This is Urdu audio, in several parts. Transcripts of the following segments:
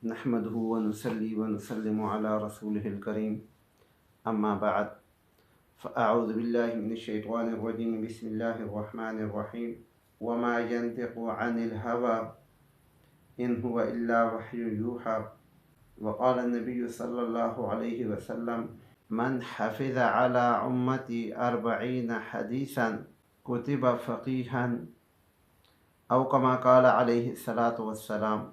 نحمده ونصلي ونسلم على رسوله الكريم أما بعد فأعوذ بالله من الشيطان الرجيم بسم الله الرحمن الرحيم وما ينطق عن الهوى إن هو إلا وحي يوحى وقال النبي صلى الله عليه وسلم من حفظ على أمتي 40 حديثا كتب فقيها أو كما قال عليه الصلاة والسلام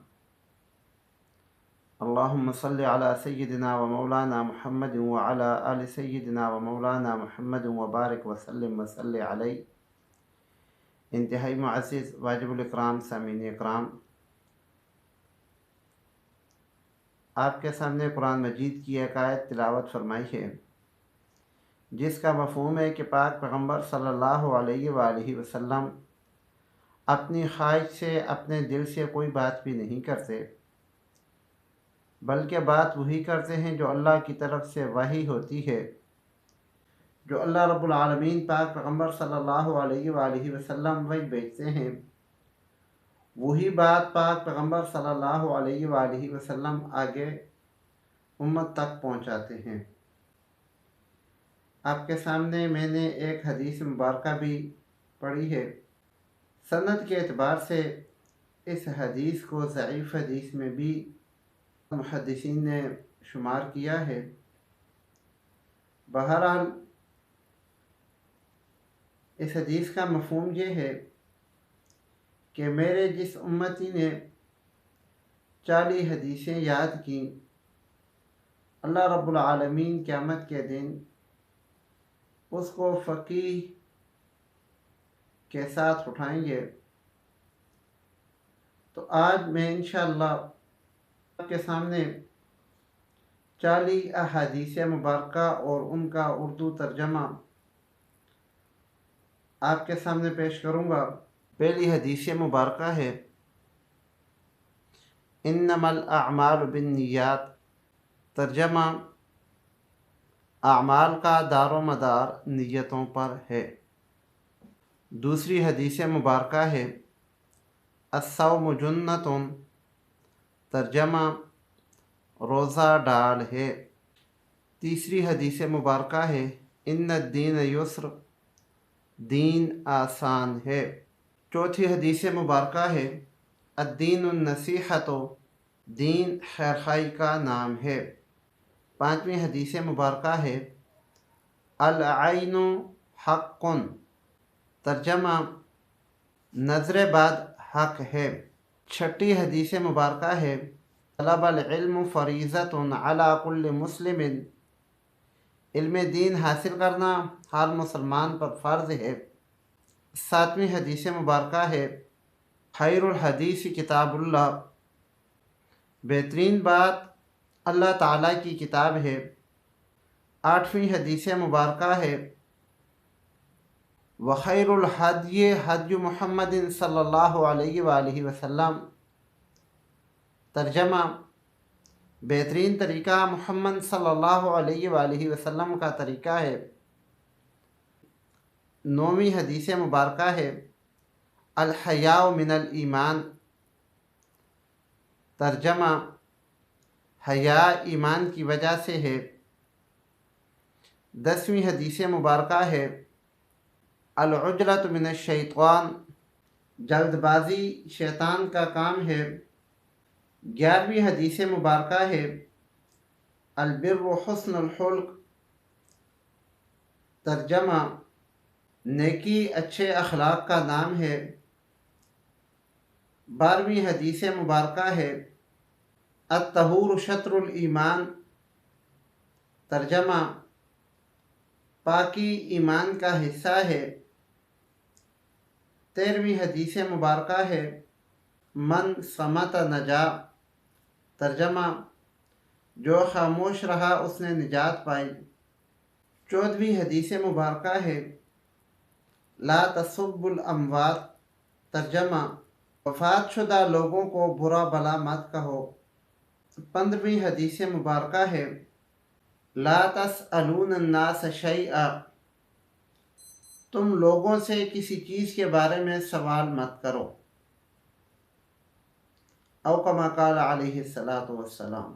اللهم صل على سيدنا ومولانا محمد وعلى آل سيدنا ومولانا محمد وبارک وسلم وصلی علیہ۔ انتہائی معزز واجب الاکرام سامعین اکرام، آپ کے سامنے قرآن مجید کی ایک آیت تلاوت فرمائی ہے جس کا مفہوم ہے کہ پاک پیغمبر صلی اللہ علیہ وآلہ وسلم اپنی خواہش سے اپنے دل سے کوئی بات بھی نہیں کرتے، بلکہ بات وہی کرتے ہیں جو اللہ کی طرف سے وحی ہوتی ہے، جو اللہ رب العالمین پاک پیغمبر صلی اللہ علیہ وآلہ وسلم وہی بھیجتے ہیں، وہی بات پاک پیغمبر صلی اللہ علیہ وآلہ وسلم آگے امت تک پہنچاتے ہیں۔ آپ کے سامنے میں نے ایک حدیث مبارکہ بھی پڑھی ہے۔ سند کے اعتبار سے اس حدیث کو ضعیف حدیث میں بھی محدثین نے شمار کیا ہے۔ بہرحال اس حدیث کا مفہوم یہ ہے کہ میرے جس امتی نے 40 حدیثیں یاد کیں، اللہ رب العالمین قیامت کے دن اس کو فقیہ کے ساتھ اٹھائیں گے۔ تو آج میں انشاءاللہ آپ کے سامنے 40 احادیث مبارکہ اور ان کا اردو ترجمہ آپ کے سامنے پیش کروں گا۔ پہلی حدیث مبارکہ ہے انما الاعمال بالنیات، ترجمہ اعمال کا دار و مدار نیتوں پر ہے۔ دوسری حدیث مبارکہ ہے الصوم جنۃ، ترجمہ روزہ ڈال ہے۔ تیسری حدیث مبارکہ ہے ان الدین یسر، دین آسان ہے۔ چوتھی حدیث مبارکہ ہے الدین النصیحۃ، دین خیرخواہی کا نام ہے۔ پانچویں حدیث مبارکہ ہے العین حق، ترجمہ نظر بد حق ہے۔ چھٹی حدیث مبارکہ ہے طلب العلم فریضۃ علی کل مسلم، علم دین حاصل کرنا ہر مسلمان پر فرض ہے۔ ساتویں حدیث مبارکہ ہے خیر الحدیث کتاب اللہ، بہترین بات اللہ تعالیٰ کی کتاب ہے۔ آٹھویں حدیث مبارکہ ہے وخیر الحدی حدی محمد صلی اللہ علیہ وآلہ وسلم، ترجمہ بہترین طریقہ محمد صلی اللہ علیہ وآلہ وسلم کا طریقہ ہے۔ نویں حدیث مبارکہ ہے الحیاء من الایمان، ترجمہ حیا ایمان کی وجہ سے ہے۔ دسویں حدیث مبارکہ ہے العجلۃ من الشیطان، جلد بازی شیطان کا کام ہے۔ گیارہویں حدیث مبارکہ ہے البر حسن الخلق، ترجمہ نیکی اچھے اخلاق کا نام ہے۔ بارہویں حدیث مبارکہ ہے الطہور شطر الایمان، ترجمہ پاکی ایمان کا حصہ ہے۔ تیرہویں حدیث مبارکہ ہے من صمت نجا، ترجمہ جو خاموش رہا اس نے نجات پائی۔ چودہویں حدیث مبارکہ ہے لا تسبوا الاموات، ترجمہ وفات شدہ لوگوں کو برا بھلا مت کہو۔ پندرہویں حدیث مبارکہ ہے لا تسألون الناس شیئا، تم لوگوں سے کسی چیز کے بارے میں سوال مت کرو۔ او کما قال علیہ الصلاۃ والسلام.